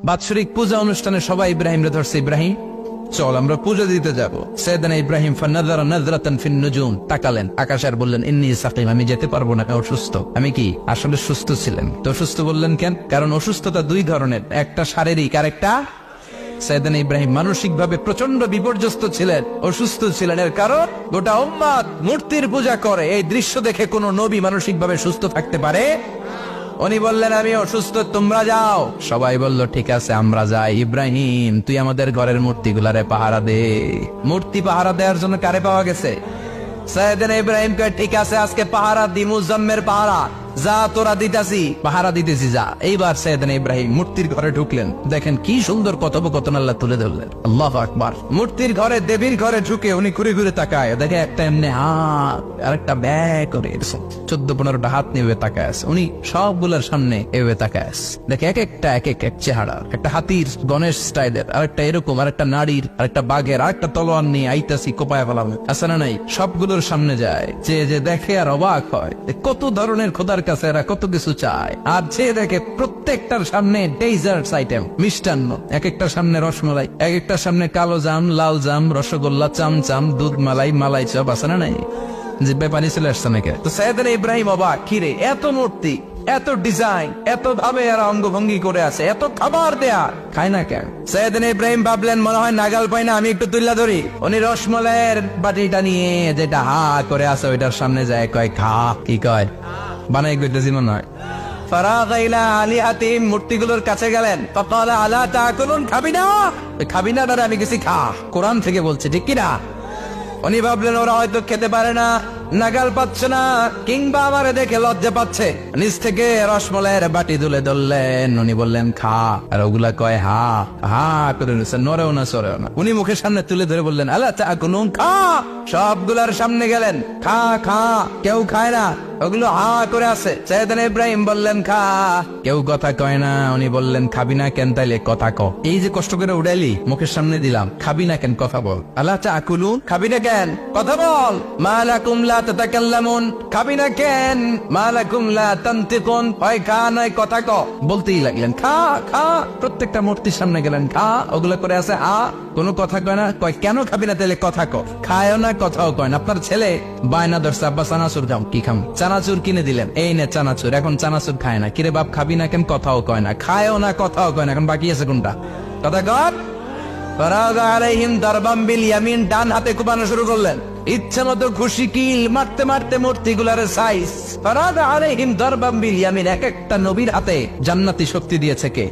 বাৎসরিক পূজা অনুষ্ঠানে সবাই ইব্রাহিম রে ধরছে, ইব্রাহিম চল আমরা পূজা দিতে যাব। সাইয়েদনা ইব্রাহিম ফানাযারা নাযরাতান ফিন নুজুম, তাকালেন আকাশে আর বললেন ইন্নী সাকিম, আমি যেতে পারবো না, অসুস্থ। আমি কি আসলে সুস্থ ছিলেন? তো অসুস্থ বললেন কেন? কারণ অসুস্থতা দুই ধরনের, একটা শারীরিক আর একটা। সাইয়েদনা ইব্রাহিম মানসিক ভাবে প্রচন্ড বিপর্যস্ত ছিলেন, অসুস্থ ছিলেন। এর কারণ গোটা উম্মাত মূর্তির পূজা করে, এই দৃশ্য দেখে কোন নবী মানসিক ভাবে সুস্থ থাকতে পারে? উনি বললেন আমি অসুস্থ, তোমরা যাও। সবাই বলল ঠিক আছে আমরা যাই। ইব্রাহিম তুই আমাদের ঘরের মূর্তিগুলারে পাহারা দে। মূর্তি পাহারা দেওয়ার জন্য কারে পাওয়া গেছে? সাইয়েদনা ইব্রাহিম কয় ঠিক আছে আজকে পাহারা দি, মুজাম্মের পাহারা, যা তোরা দিতাছি, পাহারা দিতেছি যা। এইবার সাইয়েদনা ইব্রাহিম মূর্তির ঘরে ঢুকলেন, দেখেন কি সুন্দর কথোপকথন আল্লাহ তুলে ধরলেন। আল্লাহু আকবার। মূর্তির ঘরে, দেবীর ঘরে ঢুকে উনি ঘুরে ঘুরে তাকায়, দেখে একটা এমনি হাত আর একটা ব্যাগ করে 14-15টা হাত নিয়ে তাকায় আছে। উনি সবগুলোর সামনে এভাবে তাকায় আছে, দেখে এক একটা এক এক চেহারা, একটা হাতির গণেশ স্টাইলের, আরেকটা এরকম, আরেকটা নারীর, আরেকটা বাঘের, আরেকটা তলোয়ার নিয়ে আইতাছি কোপায় ফেলাবে, আছে না নাই? সবগুলোর সামনে যায়, যে দেখে আর অবাক হয় কত ধরনের খোদার কাছে এরা কত কিছু চায়। আর যে দেখে প্রত্যেকটার সামনে ডেজার্টস আইটেম, মিষ্টান্ন, এক একটার সামনে রসমালাই, এক একটার সামনে কালো জাম, লাল জাম, রসগোল্লা, চামচাম, দুধ মালাই, মালাই চপ, আছে না নাই? জিব্বে পানি চলে আসছে নাকি? তো সাইয়েদনা ইব্রাহিম অবাক, কিরে এত মূর্তি, এত ডিজাইন, এত ভাবে এরা অঙ্গভঙ্গি করে আছে, এত খাবার দেয়া, খায় না কেন? সাইয়েদনা ইব্রাহিম ভাবলেন মনে হয় নাগাল পাই না, আমি একটু তুল্লা ধরি। উনি রসমালাইয়ের বাটিটা নিয়ে যেটা হা করে আছে ওইটার সামনে যায়, কয় খা। কি কয়? বানাই কইতেছি মনে হয়। ফারাগা ইলা আলিহাতিহিম, মূর্তিগুলোর কাছে গেলেন, ফাকালা আলা তাকুলুন, খাবি না? খাবি না দাদা, আমি কিছু খা, কোরআন থেকে বলছে, ঠিক কি না? উনি ভাবলেন ওরা হয়তো খেতে পারে না, নাগাল পাচ্ছে না, কিংবা আমারে দেখে লজ্জা পাচ্ছে। নিচ থেকে রসমলাইয়ের বাটি তুলে ধরলেন, উনি বললেন খা, আর ওগুলা কয় হা হা করে নিচ্ছে, নড়েও না সরেও না। উনি মুখের সামনে তুলে ধরে বললেন আলা তাকুলুন, খা। সবগুলার সামনে গেলেন, খা খা, কেউ খায় না, ওগুলো হা করে আছে। সাইয়েদনা ইব্রাহিম বললেন খা, কেউ কথা কয় না। উনি বললেন খাবি না কেন? তাইলে কথা ক। এই যে কষ্ট করে উড়াইলি, মুখের সামনে দিলাম, খাবি না কেন? কথা বল। আলা তাকুলুন, খাবি না কেন? কথা বল। মা লাকুম লা তাতাকাল্লামুন, খাবি না কেন? মা লাকুম লা তানতিকুন, হয় খা নয় কথা ক। বলতেই লাগলেন খা খা, প্রত্যেকটা মূর্তির সামনে গেলেন, খা, ওগুলো করে আছে আ, কোনো কথা কয় না। কয় কেন খাবি না? তাইলে কথা ক। খায়ও না, কথাও কয় না। আপনার ছেলে বায়না ধরছে, আব্বা চানাচুর দাও, কি খাম? চানাচুর কিনে দিলেন, এই নে চানাচুর। এখন চানাচুর খায় না, কিরে বাপ খাবি না কেন? কথাও কয় না, খায়ও না, কথাও কয় না। এখন বাকি আছে কোনটা? কথা কর। ফারাগা আলাইহিম দারবাম বিল ইয়ামিন, ডান হাতে কোপানো শুরু করলেন, ইচ্ছে মতো খুশি কিল মারতে মারতে মূর্তিগুলার সাইজ। ফারাগা আলাইহিম দারবাম বিল ইয়ামিন, এক একটা নবীর হাতে জান্নাতি শক্তি দিয়েছে কে?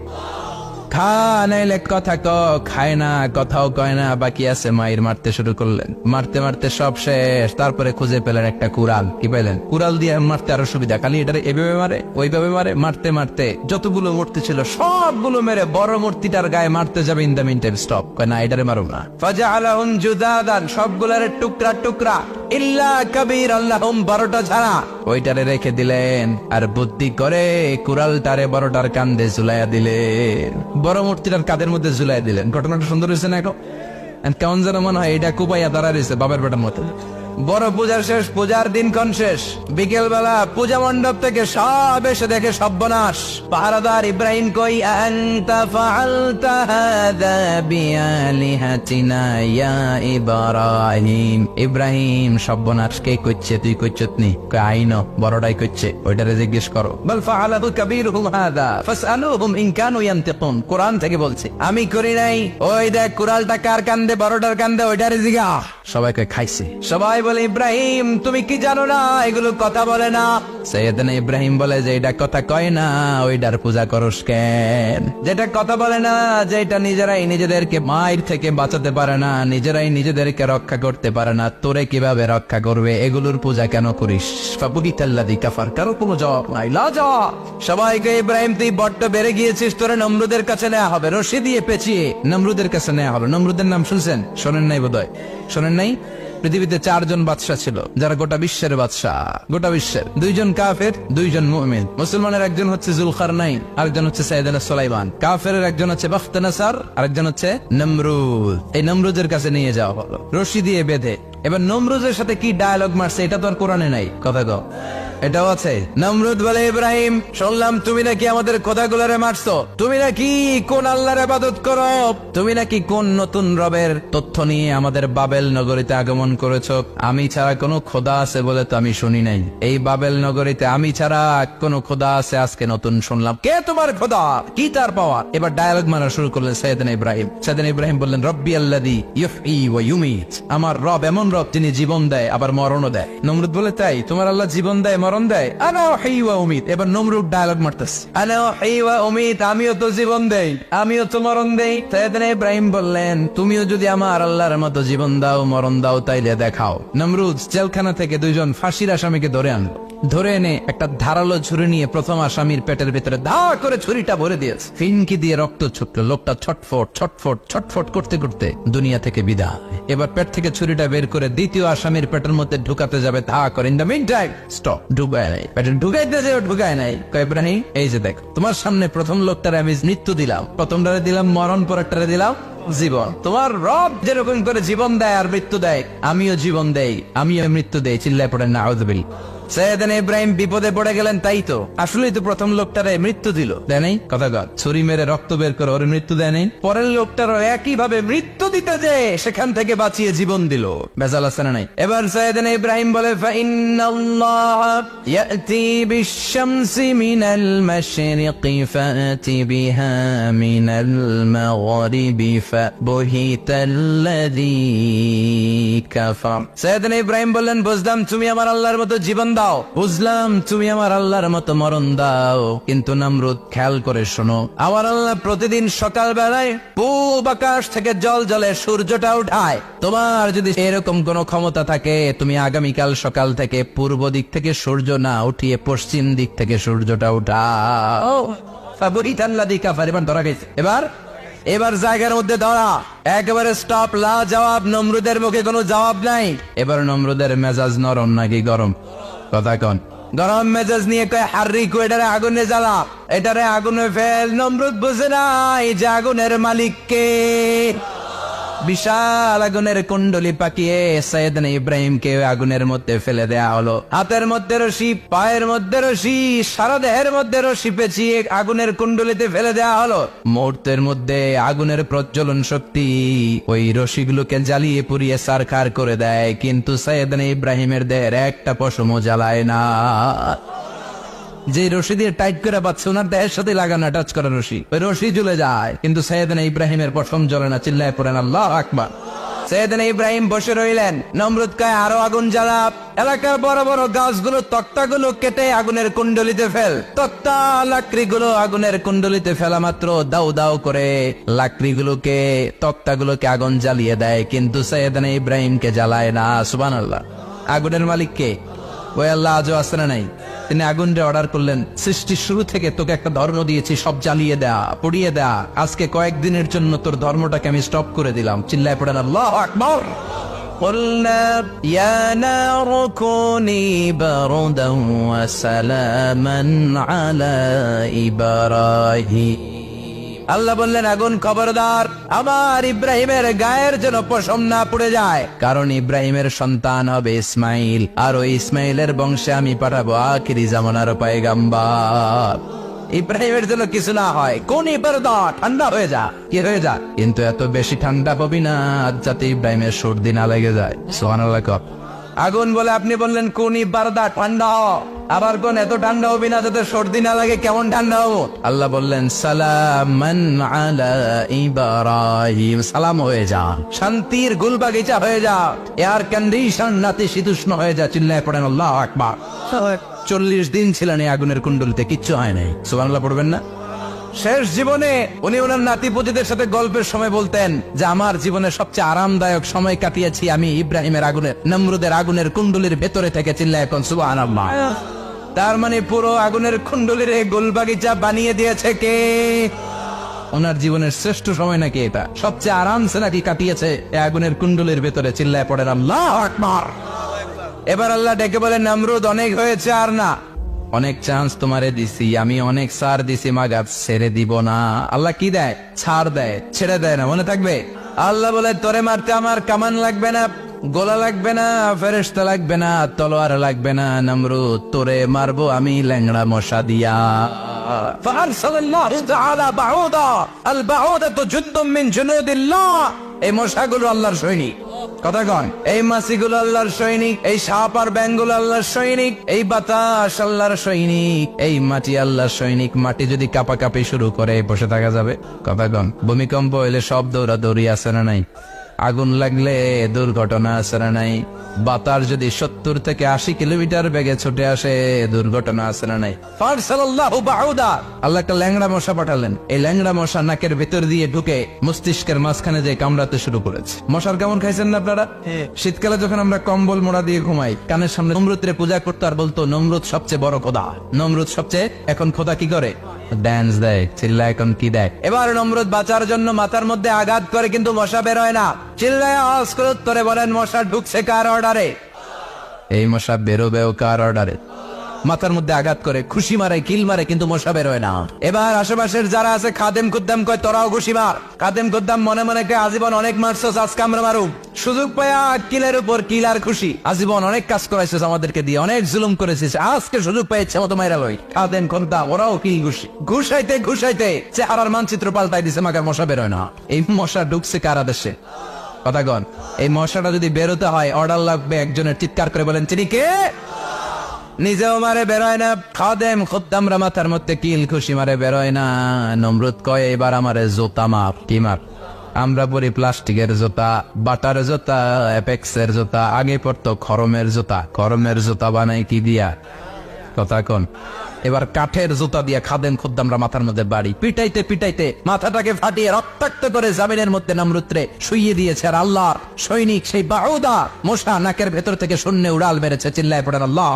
খা নাইলে কথা ক। খায় না, কথাও কয় না, বাকি আছে মায়ের। মারতে শুরু করলেন, মারতে মারতে সব শেষ। তারপরে খুঁজে পেলেন একটা কুড়াল। কি পেলেন? কুড়াল দিয়ে মারতে আরো সুবিধা, খালি এটারে এভাবে মারে, ওইভাবে মারে। মারতে মারতে যতগুলো মূর্তি ছিল সবগুলো মেরে বড় মূর্তিটার গায়ে মারতে যাবে, in the mean time stop, কয় না এটারে মারো না। ফাজআলাহুম জুদাদান, সবগুলারে টুকরা টুকরা, ইল্লা কাবীরান লাহুম, 12টা ছাড়া ওইটারে রেখে দিলেন। আর বুদ্ধি করে কুড়ালটারে বড়টার কান্দে ঝুলাইয়া দিলেন, বড় মূর্তিটার কাদের মধ্যে ঝুলাই দিলেন। ঘটনাটা সুন্দর হয়েছে না? এখন কেমন যেন মনে হয় এটা কুপাইয়া দাঁড়া রয়েছে বাবার বেটার মতো। বড় পূজার শেষ, পূজার দিনক্ষণ শেষ। বিকেল বেলা পূজা মণ্ডপ থেকে সব এসে দেখে সর্বনাশ। পাহারাদার ইব্রাহিম কই, আনতা ফাআলতা হাযা বিআলিহাতিনা ইয়া ইব্রাহিম। ইব্রাহিম সর্বনাশ কে কইছে? তুই কইছত নি? কই আইনো বড়টাই কইছে, ওইটারে জিজ্ঞেস করো। বল ফাআলাহু কাবীরুহুম হাযা ফাসআলুহুম ইন কানু ইয়ানতিকুন, কোরআন থেকে বলছে, আমি করি নাই। ওই দেখ কুড়ালটা কার কান্দে, বড়টার কান্দে, ওইটারে জিগা। সবাই কই খাইছে। সবাই বলে ইব্রাহিম তুমি কি জানো না এগুলো কথা বলে না? সাইয়েদনা ইব্রাহিম বলে যে এটা কথা কয় না, ওইটার পূজা করস কেন? যেটা কথা বলে না, যেটা নিজেরাই নিজেদেরকে মায়ের থেকে বাঁচাতে পারে না, নিজেরাই নিজেদেরকে রক্ষা করতে পারে না, তোরে কিভাবে রক্ষা করবে? এগুলোর পূজা কেন করিস? ফাবুহিতাল্লাযী কাফার, কারো কোনো জবাব নাই, লা জবাব। সবাইকে ইব্রাহিম তুই বড্ড বেড়ে গিয়েছিস, তোরে নমরুদের কাছে নেওয়া হবে, রশি দিয়ে পেঁচিয়ে নমরুদের কাছে নেওয়া হবে। নমরুদের নাম শুনছেন? শোনেন নাই বোধহয়, শোনেন নাই? পৃথিবীতে 4 জন বাদশা ছিল, যারা গোটা বিশ্বের বাদশা। গোটা বিশ্বের 2 জন কাফের, 2 জন মুমিন। মুসলমানের একজন হচ্ছে জুলকারনাইন, আরেকজন হচ্ছে সাইয়েদনা সুলাইমান। কাফেরের একজন হচ্ছে বাখতানাসার, আরেকজন হচ্ছে নমরুদ। এই নমরুদের কাছে নিয়ে যাওয়া হলো রশি দিয়ে বেঁধে। এবার নমরুদের সাথে কি ডায়ালগ মারছে এটা তো আর কোরআনে নাই, কথা কও। এটাও আছে। নমরুদ বলে, ইব্রাহিম শুনলাম তুমি নাকি আমাদের খোদাগুলোরে মারছো, তুমি নাকি কোন আল্লাহর ইবাদত করো, তুমি নাকি কোন নতুন রবের তথ্য নিয়ে আমাদের বাবেল নগরীতে আগমন করেছো। আমি ছাড়া কোনো খোদা আছে বলে তো আমি শুনি নাই, এই বাবেল নগরীতে আমি ছাড়া কোন খোদা আছে আজকে নতুন শুনলাম। কে তোমার খোদা, কি তার পাওয়ার? এবার ডায়ালগ মারা শুরু করলেন সাইয়েদনা ইব্রাহিম। সাইয়েদনা ইব্রাহিম বললেন, রব্বি আল্লাযী ইউহয়ী ওয়া ইউমীত, আমার রব এমন রব যিনি জীবন দেয় আবার মরণও দেয়। নমরুদ বলে, তাই তোমার আল্লাহ জীবন দেয় মরণ দেয়? আনা উহয়ী ওয়া উমীত। এবার নমরুদ ডায়ালগ মারতেছে, আনা উহয়ী ওয়া উমীত, আমিও তো জীবন দেই আমিও তো মরণ দেই। সাইয়েদনা ইব্রাহিম বললেন, তুমিও যদি আমার আল্লাহর মতো জীবন দাও মরণ দাও তাইলে দেখাও। নমরুদ জেলখানা থেকে দুইজন ফাঁসির আসামিকে ধরে আনলো। ধরে এনে একটা ধারালো ছুরি নিয়ে প্রথম আসামির পেটের ভিতরে ধা করে ছুরিটা ভরে দিয়েছে। ফিনকি দিয়ে রক্ত ছুটলো। লোকটা ছটফট ছটফট ছটফট করতে করতে দুনিয়া থেকে বিদায়। এবার পেট থেকে ছুরিটা বের করে দ্বিতীয় আসামির পেটের মধ্যে ঢুকাতে যাবে, ধা করে। In the mean time stop, ঢুকায় নাই। পেটে ঢুকাইতে যাবে, ঢুকায় নাই। কয়, ইব্রাহিম এই যে দেখো, তোমার সামনে প্রথম লোকটারে আমি মৃত্যু দিলাম, প্রথমটারে দিলাম মরণ, পরেরটারে দিলাম জীবন। তোমার রব যেরকম করে জীবন দেয় আর মৃত্যু দেয়, আমিও জীবন দেই আমিও মৃত্যু দেই। চিল্লায় পড়েন নাউযুবিল্লাহ। সাইয়েদনা ইব্রাহিম বিপদে পড়ে গেলেন। তাই তো, আসলেই তো প্রথম লোকটারে মৃত্যু দিল, দেয় নাই? কথা কর, ছুরি মেরে রক্ত বের করে ওর মৃত্যু দেয় নাই? পরের লোকটারও একই ভাবে মৃত্যু দিতে যে সেখান থেকে বাঁচিয়ে জীবন দিল। বেজাল আছে না নাই? এবার সাইয়েদনা ইব্রাহিম বলে, ফাইন্নাল্লাহ ইয়াতি বিশ-শামসি মিনাল মাশরিকি ফাতি বিহা মিনাল মাগরিবি ফাবহিতাল্লাযী কাফার। সাইয়েদনা ইব্রাহিম বললেন, বুঝলাম তুমি আমার আল্লাহর মতো জীবন দাও, বুঝলাম তুমি আমার আল্লাহর মতো মরণ দাও, কিন্তু নমরুদ খেয়াল করে শোনো, আমার আল্লাহ প্রতিদিন সকাল বেলায় পূব আকাশ থেকে জল জলে সূর্যটা উঠায়। তোমার যদি এরকম কোন ক্ষমতা থাকে, তুমি আগামীকাল সকাল থেকে পূর্ব দিক থেকে সূর্য না উঠিয়ে পশ্চিম দিক থেকে সূর্যটা উঠাও। ফাবহিতাল্লাযী কাফার। এবার ধরা গেছে। এবার জায়গার মধ্যে ধরা, একেবারে স্টপ, লা জবাব। নমরুদের মুখে কোনো জবাব নাই। এবার নমরুদের মেজাজ নরম নাকি গরম? কথা কন। গরম মেজাজ নিয়ে কয়, হাররিকু, এটারে আগুনে জ্বালা, এটারে আগুনে ফেল। নমরুদ বুঝে নাই যে আগুনের মালিক কে। বিশাল আগুনের কুণ্ডলি পাকিয়ে সাইয়েদনা ইব্রাহিমকে আগুনের মধ্যে ফেলে দেয়া হলো। হাতের মধ্যে রশি, পায়ের মধ্যে রশি, সারা দেহের মধ্যে রশি পেঁচিয়ে আগুনের কুণ্ডলিতে ফেলে দেয়া হলো। মুহূর্তের মধ্যে আগুনের প্রজ্বলন শক্তি ওই রশিগুলোকে জ্বালিয়ে পুড়িয়ে সারখার করে দেয়, কিন্তু সাইয়েদনা ইব্রাহিমের দেহের একটা পশমও জ্বালায় না। যে রশি দিয়ে টাইট করে বাঁধছে, ওনার দেহের সাথে লাগানো টাচ করা রশি, ওই রশি জ্বলে যায়, কিন্তু সাইয়েদনা ইব্রাহিমের পশম জ্বলে না। চিল্লায় পড়েন আল্লাহু আকবার। সাইয়েদনা ইব্রাহিম বসে রইলেন। নমরুদ কয়, আরো আগুন জ্বালা, এলাকার বড় বড় গাছগুলো, তক্তাগুলো কেটে আগুনের কুণ্ডলিতে ফেল। তক্তা লাকড়িগুলো আগুনের কুণ্ডলিতে ফেলা মাত্র দাউ দাউ করে লাকড়িগুলোকে, তক্তাগুলোকে আগুন জ্বালিয়ে দেয়, কিন্তু সাইয়েদনা ইব্রাহিমকে জ্বালায় না। সুবহানাল্লাহ। আগুনের মালিক কে? ওই আল্লাহ আজও আছে না নাই? তিনি আগুনরে অর্ডার করলেন, সৃষ্টির শুরু থেকে তোকে একটা ধর্ম দিয়েছি, সব জ্বালিয়ে দেয়া, পুড়িয়ে দেয়া, আজকে কয়েকদিনের জন্য তোর ধর্মটাকে আমি স্টপ করে দিলাম। চিল্লায় পড়েন আল্লাহু আকবার। قلنا يا نار كوني بردا وسلاما على إبراهيم। আল্লাহ বললেন, আগুন খবরদার, আমার ইব্রাহিমের গায়ের যেন পশম না পুড়ে যায়, কারণ ইব্রাহিমের সন্তান হবে ইসমাইল, আর ওই ইসমাইলের বংশে আমি পাঠাবো আখিরি জামানার পয়গম্বর। ইব্রাহিমের জন্য কিছু না হয়, কোন ইবারদা, ঠান্ডা হয়ে যা, কি হয়ে যা, কিন্তু এত বেশি ঠান্ডা পাবি না যাতে ইব্রাহিমের সর্দি না লেগে যায়। সুবহানাল্লাহ। আগুন বলে, আপনি বললেন কোন ইবারদা, ঠান্ডা হ, আবার কোন এত ঠান্ডা হবি না যাতে সর্দি না লাগে, কেমন ঠান্ডা হবো? আল্লাহ বললেন, সালামান আলা ইব্রাহিম, সালাম হয়ে যা, শান্তির গুলবাগিচা হয়ে যা, এয়ার কন্ডিশন নাতিশীতোষ্ণ হয়ে যা। চিল্লায় পড়েন আল্লাহু আকবার। 40 দিন ছিলেন এই আগুনের কুণ্ডলিতে, কিচ্ছু হয় নাই। সুবহানাল্লাহ পড়বেন না? শেষ জীবনে উনি ওনার নাতিপুতিদের সাথে গল্পের সময় বলতেন যে আমার জীবনের সবচেয়ে আরামদায়ক সময় কাটিয়েছি আমি ইব্রাহিমের আগুনের, নমরুদের আগুনের কুণ্ডলির ভেতরে থেকে। চিল্লায় এখন সুবহানাল্লাহ। তার মানে পুরো আগুনের কুণ্ডলির গোলবাগিচা বানিয়ে দিয়েছে কে? ওনার জীবনের শ্রেষ্ঠ সময় নাকি এটা? সবচেয়ে আরামসে নাকি কাটিয়েছে এই আগুনের কুণ্ডলির ভেতরে? চিল্লায় পড়েন আল্লাহু আকবার। এবার আল্লাহ ডেকে বলেন, নমরুদ অনেক হয়েছে, আর না, অনেক চান্স তোমারে দিছি আমি, অনেক ছাড় দিছি, মাগাত ছেড়ে দিব না। আল্লাহ কি দেয়? ছাড় দেয়, ছেড়ে দেয় না। মনে থাকবে? আল্লাহ বলে, তোরে মারতে আমার কামান লাগবে না, গোলা লাগবে না, ফেরেশতা লাগবে না, তলোয়ার লাগবে না, নমরুদ তোরে মারবো আমি ল্যাংড়া মশা দিয়া। ফাআরসালাল্লাহু তাআলা বাউদা, আল বাউদাতু জুনদুম মিন জুনুদিল্লাহ। এই মশাগুলো আল্লাহর সৈনিক। কথা কন, এই মাছিগুলো আল্লাহর সৈনিক, এই সাপ আর ব্যাঙগুলো আল্লাহর সৈনিক, এই বাতাস আল্লাহর সৈনিক, এই মাটি আল্লাহর সৈনিক। মাটি যদি কাঁপাকাঁপি শুরু করে বসে থাকা যাবে? কথা কন, ভূমিকম্প হইলে সব দৌড়াদৌড়ি আছে না নাই? আগুন লাগলে দুর্ঘটনা আছে না নাই? বাতাস যদি 70 থেকে 80 কিলোমিটার বেগে ছুটে আসে দুর্ঘটনা আছে না নাই? ফারসালাল্লাহু বাউদা, আল্লাহ একটা ল্যাংড়া মশা পাঠালেন। এই ল্যাংড়া মশা নাকের ভেতর দিয়ে ঢুকে মস্তিষ্কের মাঝখানে যে কামড়াতে শুরু করেছে। মশার কামড় খাইছেন না আপনারা? শীতকালে যখন আমরা কম্বল মোড়া দিয়ে ঘুমাই, কানের সামনে নমরুদরে পূজা করতো আর বলতো নমরুদ সবচেয়ে বড় খোদা, নমরুদ সবচেয়ে। এখন খোদা কি করে? ড্যান্স দেয়, চিল্লা। এখন কি দেয়? এবার নমরুদ বাঁচার জন্য মাথার মধ্যে আঘাত করে, কিন্তু মশা বের হয় না। চিল্লায় আওয়াজ করে উত্তরে বলেন, মশা ঢুকছে কার অর্ডারে? এই মশা বেরোবেও কার অর্ডারে? মাথার মধ্যে আঘাত করে, খুশি মারে, কিল মারে, কিন্তু মশা বের হয় না। এবার আশেপাশের যারা আছে খাদেম খুদ্দাম কয় তোরাও খুশি মার। খাদেম খুদ্দাম মনে মনে কয় আজীবন অনেক মারছস, আজকে আমরা মারুম। সুযোগ পায়া কিলের উপর কিল আর খুশি। আজীবন অনেক কাজ করাইছিস আমাদেরকে দিয়ে, অনেক জুলুম করেছিস, আজকে সুযোগ পাই ইচ্ছে মতো মাইরা লই। খাদেম খুদ্দাম ওরাও কিল খুশি। ঘুষাইতে ঘুষাইতে চেহারার মানচিত্র পাল্টাই দিছে, মাগার মশা বের হয় না। এই মশা ঢুকছে কারা দেশে? কথা কন, এই মশাটা যদি বেরোতে হয় অর্ডার লাগবে একজনের। চিৎকার করে বলেন, তিনি কে? নিজেও মারে বেরোয় না, খাদেম খুদ্দামরা মাথার মধ্যে কিল খুশি মারে বেরোয় না। নমরুদ কয় এবার আমারে জোতা মার। কি মার? আমরা পরি প্লাস্টিকের জুতা, বাটার জুতা, অ্যাপেক্সের জুতা, আগে পড়তো খরমের জুতা। খরমের জুতা বানাই কি দিয়া? কথা কন। এবার কাঠের জুতা দিয়ে খাদেম খুদ্দামরা মাথার মধ্যে বাড়ি পিটাইতে পিটাইতে মাথাটাকে ফাটিয়ে রক্তাক্ত করে জামিনের মধ্যে নমরুদরে শুইয়ে দিয়েছে। আর আল্লাহর সৈনিক সেই বাউদা মশা নাকের ভেতর থেকে শূন্যে উড়াল মেরেছে। চিল্লায় পড়েন আল্লাহ।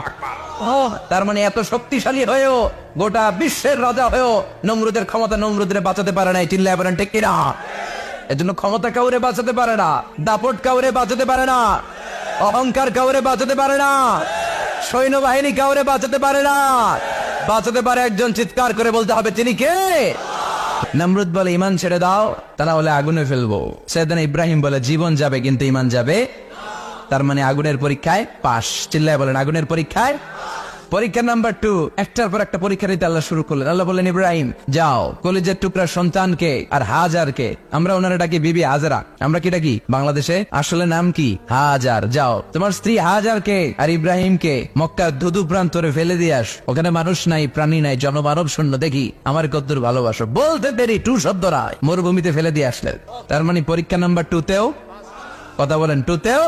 তার মানে এত শক্তিশালী হয়েও, গোটা বিশ্বের রাজা হয়েও নমরুদের ক্ষমতা নমরুদরে বাঁচাতে পারে নাই। চিল্লায় পড়েন ঠিক কিনা? এজন্য ক্ষমতা কাউরে বাঁচাতে পারে না, দাপট কাউরে বাঁচাতে পারে না, অহংকার কাউরে বাঁচাতে পারে না, সৈন্যবাহিনী কাউরে বাঁচাতে পারে না। বাঁচাতে পারে একজন। চিৎকার করে বলতে হবে, তিনি কে? নমরুদ বলে ইমান ছেড়ে দাও, তা না হলে আগুনে ফেলবো। সাইয়েদনা ইব্রাহিম বলে জীবন যাবে কিন্তু ইমান যাবে। তার মানে আগুনের পরীক্ষায় পাস। চিল্লায় বলেন, আগুনের পরীক্ষায়। পরীক্ষা নাম্বার 2, একটার পর একটা পরীক্ষা দিতে আল্লাহ শুরু করলেন। আল্লাহ বললেন, ইব্রাহিম যাও, কলিজার টুকরা সন্তানকে আর হাজারকে, আমরা ওনারা ডাকি বিবি হাজারা, আমরা কি ডাকি বাংলাদেশে? আসলে নাম কি? হাজার। যাও তোমার স্ত্রী হাজারকে আর ইব্রাহিমকে মক্কার ধুধু প্রান্তরে ফেলে দিয়ে আস। ওখানে মানুষ নাই, প্রাণী নাই, জনমানব শূন্য। দেখি আমার কদ্দুর ভালোবাসো। বলতে দেরি, 2 শব্দ নয়, মরুভূমিতে ফেলে দিয়ে আসলেন। তার মানে পরীক্ষা নাম্বার 2 তেও, কথা বলেন, 2 তেও।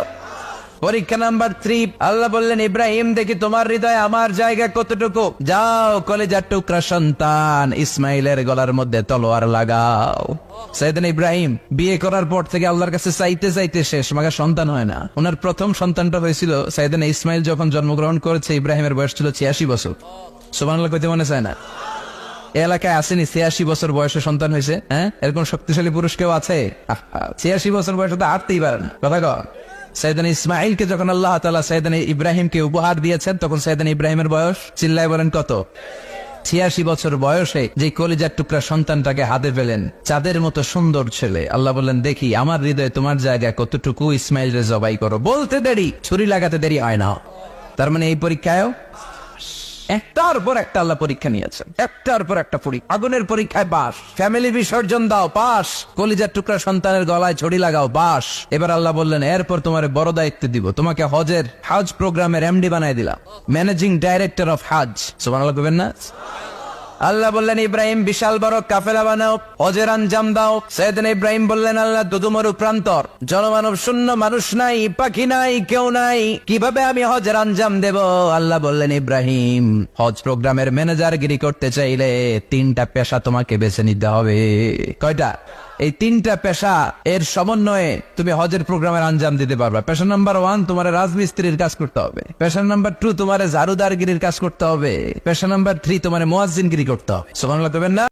পরীক্ষা নাম্বার 3, আল্লাহ বললেন, ইব্রাহিম দেখি তোমার হৃদয়ে আমার জায়গা কতটুকু। যাও কলিজার টুকরা সন্তান ইসমাইলের গলার মধ্যে তলোয়ার লাগাও। সাইয়েদনা ইব্রাহিম বিয়ে করার পর থেকে আল্লাহর কাছে চাইতে চাইতে শেষ, মাগা সন্তান হয় না। ওনার প্রথম সন্তানটা হয়েছিল সাইয়েদনা ইসমাইল যখন জন্মগ্রহণ করেছে। ইব্রাহিমের বয়স ছিল 86 বছর। সুবহানাল্লাহ কইতে মনে চায় না? এলাকায় আসেনি 86 বছর বয়সে সন্তান হয়েছে? হ্যাঁ, এরকম শক্তিশালী পুরুষ কেউ আছে? 86 বছর বয়সে তো হাঁটতেই পারে না। কথা কর। সাইয়েদনা ইসমাইলকে যখন আল্লাহ তাআলা সাইয়েদনা ইব্রাহিমকে উপহার দিয়েছেন, তখন সাইয়েদনা ইব্রাহিমের বয়স, চিল্লায় বলেন কত? 86 বছর বয়সে যে কলিজার টুকরা সন্তানটাকে হাতে পেলেন, চাঁদের মতো সুন্দর ছেলে। আল্লাহ বললেন, দেখি আমার হৃদয়ে তোমার জায়গা কতটুকু, ইসমাইলরে জবাই করো। বলতে দেরি, ছুরি লাগাতে দেরি হয় না। তার মানে এই পরীক্ষায় একটার পর একটা আল্লাহ পরীক্ষা নিয়েছেন, একটার পর একটা পরীক্ষা। আগুনের পরীক্ষায় পাস, ফ্যামিলি বিসর্জন দাও পাস, কলিজার টুকরা সন্তানের গলায় ছড়ি লাগাও পাস। এবার আল্লাহ বললেন, এরপর তোমার বড় দায়িত্ব দিব, তোমাকে হজ প্রোগ্রামের এমডি বানাই দিলাম, ম্যানেজিং ডাইরেক্টর অফ হজ। সুবহানাল্লাহ কইবেন না? আল্লাহ বললেন, ইব্রাহিম বিশাল বড় কাফেলা বানাও, হজের আঞ্জাম দাও। সাইয়েদনা ইব্রাহিম বললেন, আল্লাহ দুদুমরু প্রান্তর, জনমানব শূন্য, মানুষ নাই, পাখি নাই, কেউ নাই, কিভাবে আমি হজের আঞ্জাম দেব? আল্লাহ বললেন, ইব্রাহিম হজ প্রোগ্রামের ম্যানেজারগিরি করতে চাইলে 3টা পেশা তোমাকে বেছে নিতে হবে। কয়টা? এই 3টা পেশা এর সমন্বয়ে তুমি হজের প্রোগ্রামের আঞ্জাম দিতে পারবে। পেশা নাম্বার 1, তোমার রাজমিস্ত্রির কাজ করতে হবে। পেশা নাম্বার 2, তোমার ঝাড়ুদারগিরির কাজ করতে হবে। পেশা নাম্বার 3, তোমার মুয়াজ্জিনগিরি করতে হবে। সুবহানাল্লাহ কইবেন না?